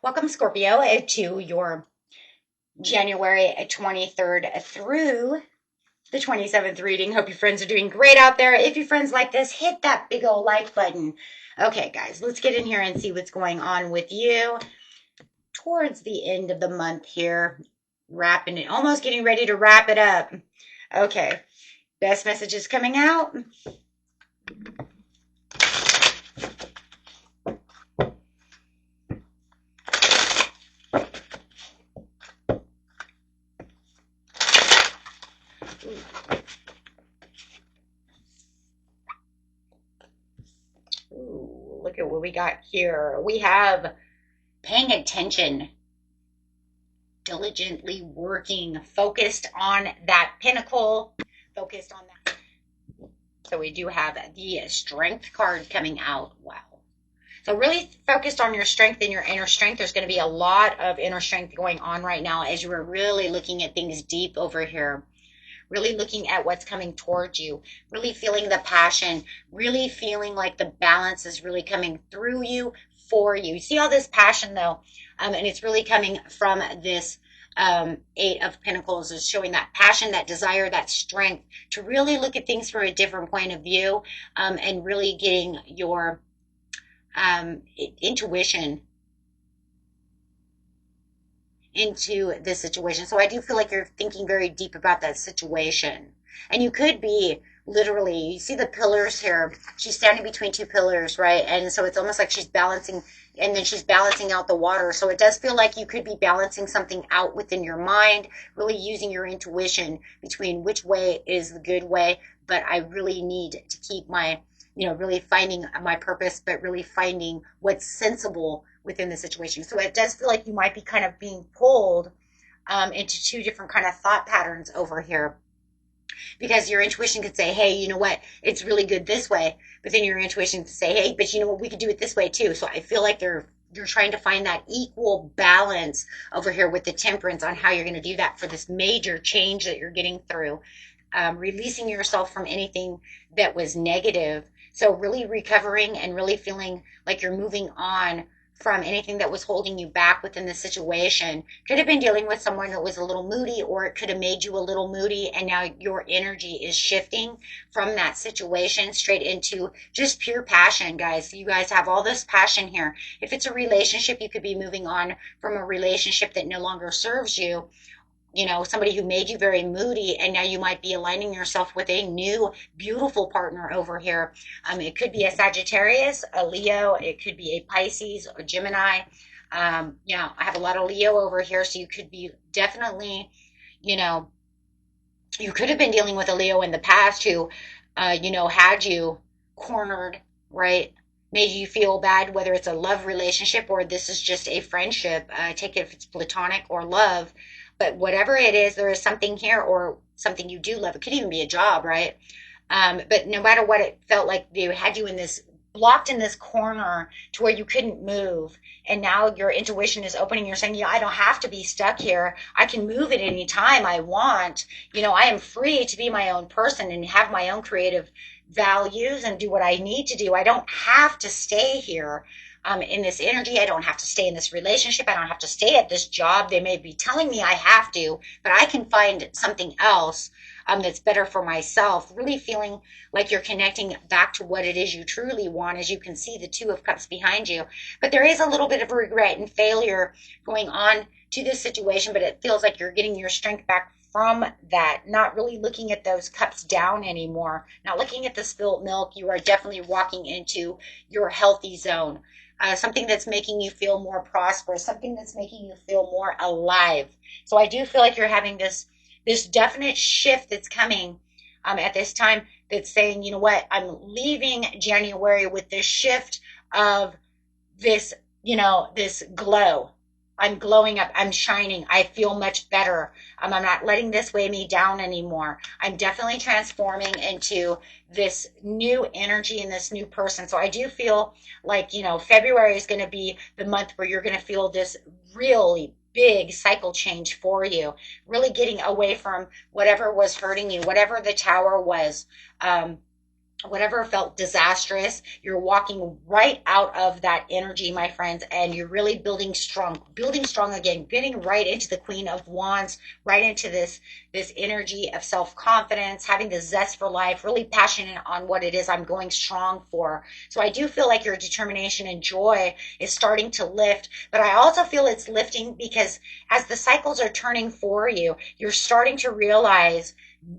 Welcome, Scorpio, to your January 23rd through the 27th reading. Hope your friends are doing great out there. If your friends like this, hit that big old like button. Okay, guys, let's get in here and see what's going on with you towards the end of the month here. Wrapping it, almost getting ready to wrap it up. Okay, best messages coming out. Ooh, look at what we got here. We have paying attention, diligently working, focused on that pinnacle, focused on that. So we do have the strength card coming out. Wow. So really focused on your strength and your inner strength. There's going to be a lot of inner strength going on right now as you are really looking at things deep over here. Really looking at what's coming towards you, really feeling the passion, really feeling like the balance is really coming through you, for you. You see all this passion though, and it's really coming from this Eight of Pentacles, is showing that passion, that desire, that strength to really look at things from a different point of view, and really getting your intuition into this situation. So I do feel like you're thinking very deep about that situation. And you could be literally, you see the pillars here. She's standing between two pillars, right? And so it's almost like she's balancing, and then she's balancing out the water. So it does feel like you could be balancing something out within your mind, really using your intuition between which way is the good way. But I really need to keep my, really finding my purpose, but really finding what's sensible within the situation. So it does feel like you might be kind of being pulled into two different kind of thought patterns over here, because your intuition could say, hey, you know what, it's really good this way, but then your intuition could say, hey, but you know what, we could do it this way too. So I feel like you're trying to find that equal balance over here with the Temperance on how you're going to do that for this major change that you're getting through, releasing yourself from anything that was negative. So really recovering and really feeling like you're moving on from anything that was holding you back within the situation. Could have been dealing with someone that was a little moody, or it could have made you a little moody, and now your energy is shifting from that situation straight into just pure passion, guys. You guys have all this passion here. If it's a relationship, you could be moving on from a relationship that no longer serves you, somebody who made you very moody, and now you might be aligning yourself with a new beautiful partner over here. It could be a Sagittarius, a Leo, it could be a Pisces or Gemini. I have a lot of Leo over here, so you could be definitely, you could have been dealing with a Leo in the past who, had you cornered, right? Made you feel bad, whether it's a love relationship or this is just a friendship. Take it if it's platonic or love. But whatever it is, there is something here, or something you do love. It could even be a job, right? But no matter what, it felt like they had you in this, blocked in this corner to where you couldn't move. And now your intuition is opening. You're saying, yeah, I don't have to be stuck here. I can move at any time I want. I am free to be my own person and have my own creative values and do what I need to do. I don't have to stay here in this energy. I don't have to stay in this relationship. I don't have to stay at this job. They may be telling me I have to, but I can find something else that's better for myself. Really feeling like you're connecting back to what it is you truly want. As you can see, the Two of Cups behind you. But there is a little bit of regret and failure going on to this situation, but it feels like you're getting your strength back from that, not really looking at those cups down anymore, not looking at the spilt milk. You are definitely walking into your healthy zone. Something that's making you feel more prosperous, something that's making you feel more alive. So I do feel like you're having this definite shift that's coming at this time, that's saying, you know what, I'm leaving January with this shift of this, this glow. I'm glowing up. I'm shining. I feel much better. I'm not letting this weigh me down anymore. I'm definitely transforming into this new energy and this new person. So I do feel like, February is going to be the month where you're going to feel this really big cycle change for you, really getting away from whatever was hurting you, whatever the tower was. whatever felt disastrous, you're walking right out of that energy, my friends, and you're really building strong again, getting right into the Queen of Wands, right into this energy of self-confidence, having the zest for life, really passionate on what it is I'm going strong for. So I do feel like your determination and joy is starting to lift, but I also feel it's lifting because as the cycles are turning for you, you're starting to realize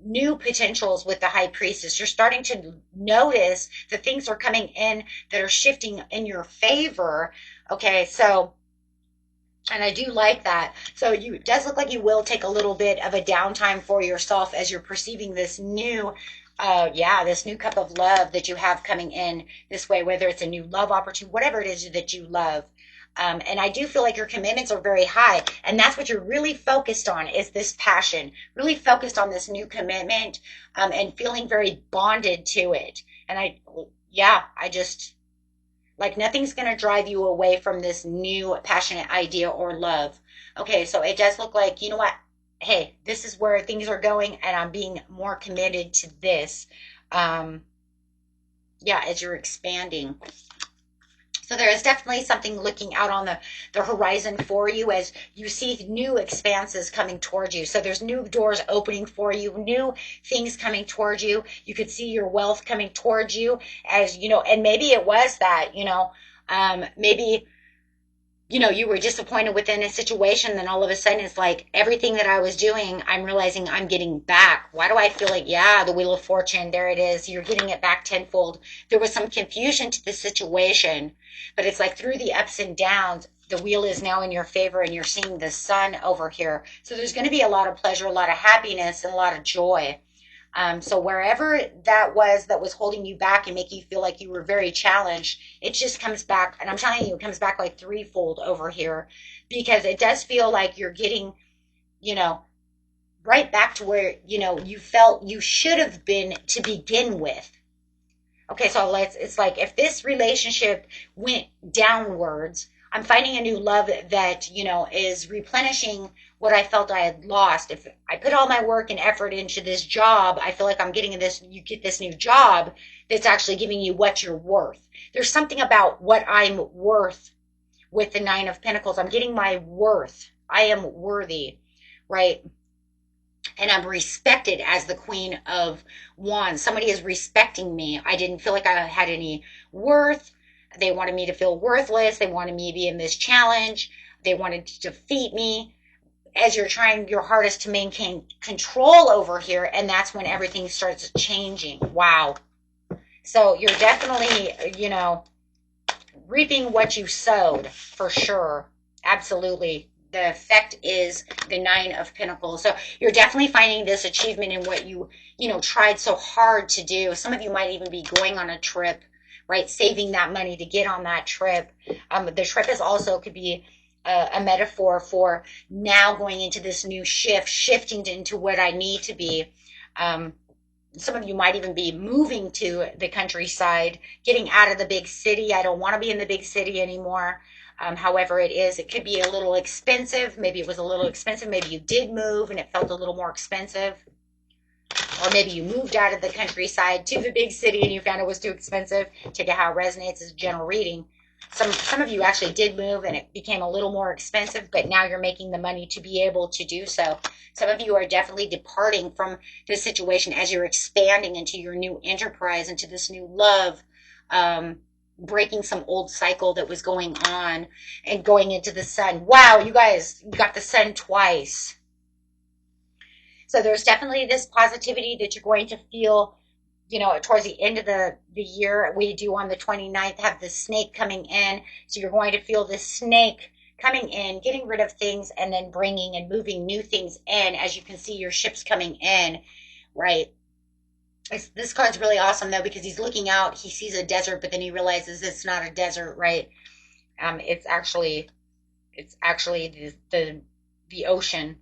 new potentials with the high priestess. You're starting to notice that things are coming in that are shifting in your favor. Okay, so and I do like that. So you it does look like you will take a little bit of a downtime for yourself as you're perceiving this new this new cup of love that you have coming in this way, whether it's a new love opportunity, whatever it is that you love. And I do feel like your commitments are very high, and that's what you're really focused on is this passion, really focused on this new commitment, and feeling very bonded to it. And I just like nothing's going to drive you away from this new passionate idea or love. Okay, so it does look like, you know what? Hey, this is where things are going, and I'm being more committed to this. Um, as you're expanding. So there is definitely something looking out on the horizon for you as you see new expanses coming towards you. So there's new doors opening for you, new things coming towards you. You could see your wealth coming towards you as, and maybe it was that, maybe you were disappointed within a situation, then all of a sudden it's like everything that I was doing, I'm realizing I'm getting back. Why do I feel like, yeah, the Wheel of Fortune, there it is. You're getting it back tenfold. There was some confusion to the situation, but it's like through the ups and downs, the wheel is now in your favor and you're seeing the sun over here. So there's going to be a lot of pleasure, a lot of happiness, and a lot of joy. So wherever that was holding you back and making you feel like you were very challenged, it just comes back. And I'm telling you, it comes back like threefold over here because it does feel like you're getting, you know, right back to where, you felt you should have been to begin with. Okay, so it's like if this relationship went downwards, I'm finding a new love that, is replenishing what I felt I had lost. If I put all my work and effort into this job, I feel like I'm getting you get this new job that's actually giving you what you're worth. There's something about what I'm worth with the Nine of Pentacles. I'm getting my worth. I am worthy, right? And I'm respected as the Queen of Wands. Somebody is respecting me. I didn't feel like I had any worth. They wanted me to feel worthless. They wanted me to be in this challenge. They wanted to defeat me as you're trying your hardest to maintain control over here. And that's when everything starts changing. Wow. So you're definitely, reaping what you sowed for sure. Absolutely. The effect is the Nine of Pentacles. So you're definitely finding this achievement in what you tried so hard to do. Some of you might even be going on a trip, right? Saving that money to get on that trip. The trip is also could be a metaphor for now going into this new shifting into what I need to be. Some of you might even be moving to the countryside, getting out of the big city. I don't want to be in the big city anymore. However it could be a little expensive. Maybe it was a little expensive. Maybe you did move and it felt a little more expensive. Or maybe you moved out of the countryside to the big city and you found it was too expensive. Check out how it resonates as a general reading. Some of you actually did move and it became a little more expensive, but now you're making the money to be able to do so. Some of you are definitely departing from this situation as you're expanding into your new enterprise, into this new love, breaking some old cycle that was going on and going into the sun. Wow, you guys, you got the sun twice. So there's definitely this positivity that you're going to feel, towards the end of the year. We do on the 29th have the snake coming in. So you're going to feel this snake coming in, getting rid of things, and then bringing and moving new things in. As you can see, your ship's coming in, right? This card's really awesome, though, because he's looking out. He sees a desert, but then he realizes it's not a desert, right? It's actually the ocean.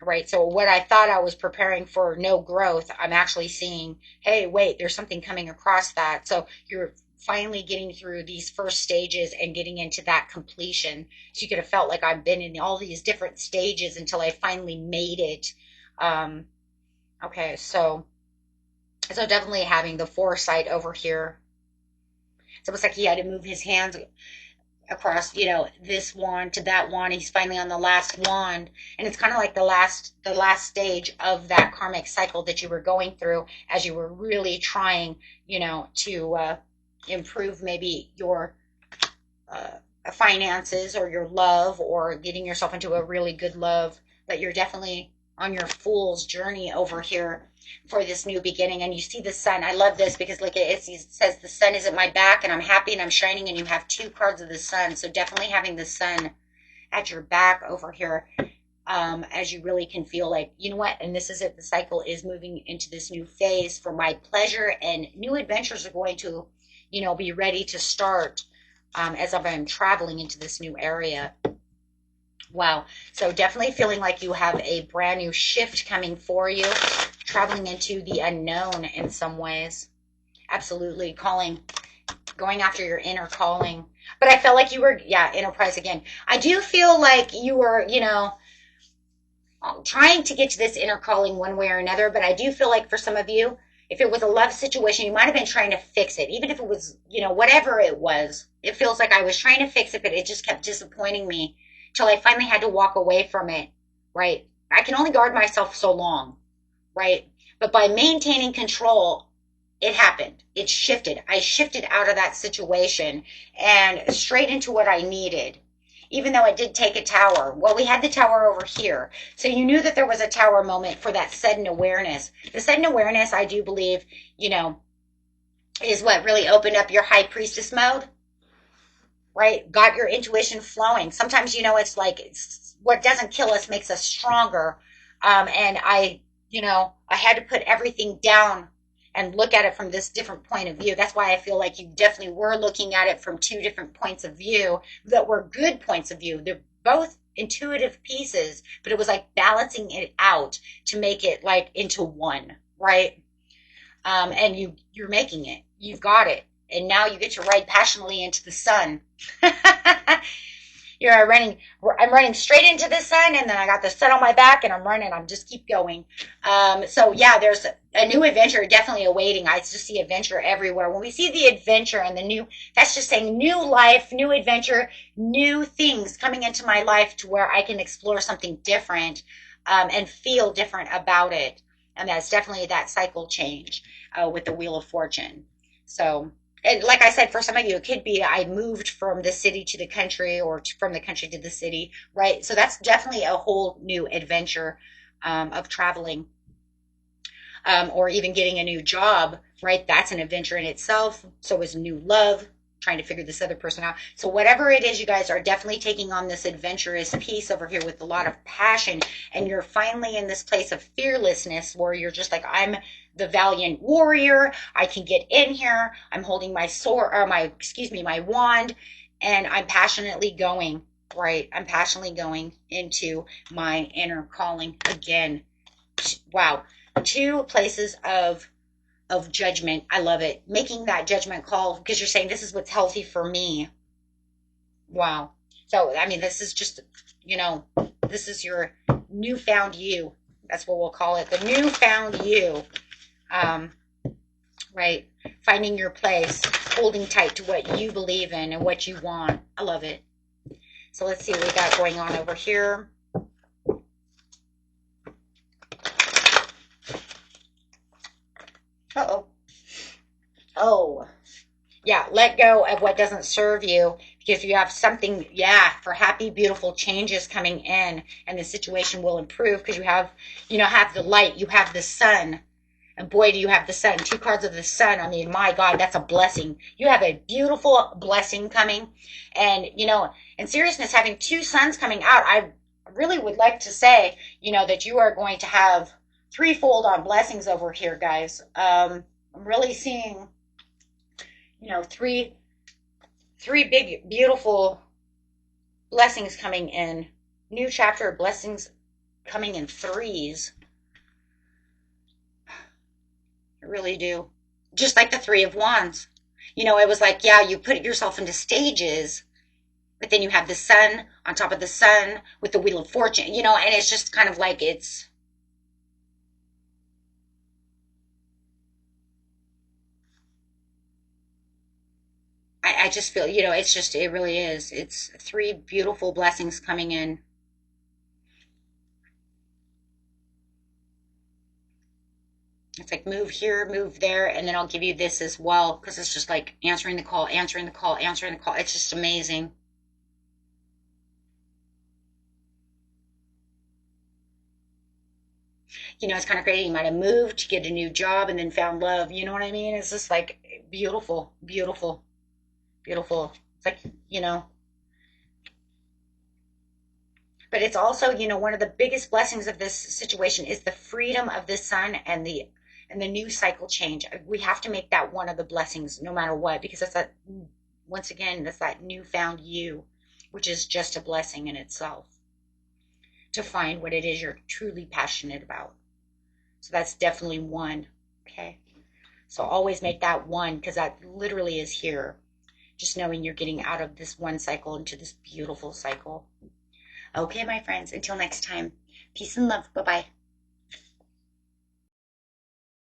Right. So what I thought I was preparing for no growth, I'm actually seeing, hey, wait, there's something coming across that. So you're finally getting through these first stages and getting into that completion. So you could have felt like I've been in all these different stages until I finally made it. Okay. So So definitely having the foresight over here. It's almost like he had to move his hands across, this wand to that wand. He's finally on the last wand, and it's kind of like the last stage of that karmic cycle that you were going through as you were really trying, to improve maybe your uh, finances or your love, or getting yourself into a really good love. But you're definitely on your fool's journey over here for this new beginning. And you see the sun. I love this because look, it says the sun is at my back and I'm happy and I'm shining, and you have two cards of the sun. So definitely having the sun at your back over here, as you really can feel like, you know what, and this is it, the cycle is moving into this new phase for my pleasure, and new adventures are going to, be ready to start, as I'm traveling into this new area. Wow. So definitely feeling like you have a brand new shift coming for you, traveling into the unknown in some ways. Absolutely going after your inner calling. But I felt like you were, yeah, enterprise again. I do feel like you were, trying to get to this inner calling one way or another. But I do feel like for some of you, if it was a love situation, you might have been trying to fix it. Even if it was, whatever it was, it feels like I was trying to fix it, but it just kept disappointing me till I finally had to walk away from it, right? I can only guard myself so long, right? But by maintaining control, it happened. It shifted. I shifted out of that situation and straight into what I needed. Even though it did take a tower. Well, we had the tower over here. So you knew that there was a tower moment for that sudden awareness. The sudden awareness, I do believe, is what really opened up your high priestess mode, right? Got your intuition flowing. Sometimes, it's what doesn't kill us makes us stronger. And I had to put everything down and look at it from this different point of view. That's why I feel like you definitely were looking at it from two different points of view that were good points of view. They're both intuitive pieces, but it was like balancing it out to make it like into one, right? And you're making it. You've got it. And now you get to ride passionately into the sun. I'm running straight into the sun, and then I got the sun on my back, and I'm running. I'm just keep going. So yeah, there's a new adventure definitely awaiting. I just see adventure everywhere. When we see the adventure and the new, that's just saying new life, new adventure, new things coming into my life to where I can explore something different, and feel different about it. And that's definitely that cycle change, with the Wheel of Fortune. So, and like I said, for some of you, it could be I moved from the city to the country, or from the country to the city, right? So that's definitely a whole new adventure, of traveling, or even getting a new job, right? That's an adventure in itself. So is new love, trying to figure this other person out. So whatever it is, you guys are definitely taking on this adventurous piece over here with a lot of passion, and you're finally in this place of fearlessness where you're just like, I'm the valiant warrior. I can get in here. I'm holding my sword, or my wand, and I'm passionately going, right? I'm passionately going into my inner calling again. Wow. Two places of judgment. I love it. Making that judgment call because you're saying this is what's healthy for me. Wow. So, I mean, this is just, this is your newfound you. That's what we'll call it. The newfound you. Um, right. Finding your place, holding tight to what you believe in and what you want. I love it. So let's see what we got going on over here. Uh-oh. Oh, yeah, let go of what doesn't serve you, because you have something, yeah, for happy, beautiful changes coming in, and the situation will improve because have the light, you have the sun. And boy, do you have the sun. Two cards of the sun. I mean, my God, that's a blessing. You have a beautiful blessing coming. And, in seriousness, having two suns coming out, I really would like to say, that you are going to have threefold on blessings over here, guys. I'm really seeing, three big, beautiful blessings coming in. New chapter of blessings coming in threes. I really do. Just like the Three of Wands. It was like, yeah, you put yourself into stages, but then you have the sun on top of the sun with the Wheel of Fortune, and it's just kind of like I just feel, you know, it's just, it really is. It's three beautiful blessings coming in. It's like move here, move there, and then I'll give you this as well because it's just like answering the call, answering the call, answering the call. It's just amazing. You know, it's kind of crazy. You might have moved to get a new job and then found love. You know what I mean? It's just like beautiful, beautiful, beautiful. It's like, you know, but it's also, you know, one of the biggest blessings of this situation is the freedom of the sun and the new cycle change. We have to make that one of the blessings no matter what, because it's that, once again, that's that newfound you, which is just a blessing in itself, to find what it is you're truly passionate about. So that's definitely one. Okay. So always make that one, because that literally is here. Just knowing you're getting out of this one cycle into this beautiful cycle. Okay, my friends, until next time, peace and love. Bye bye.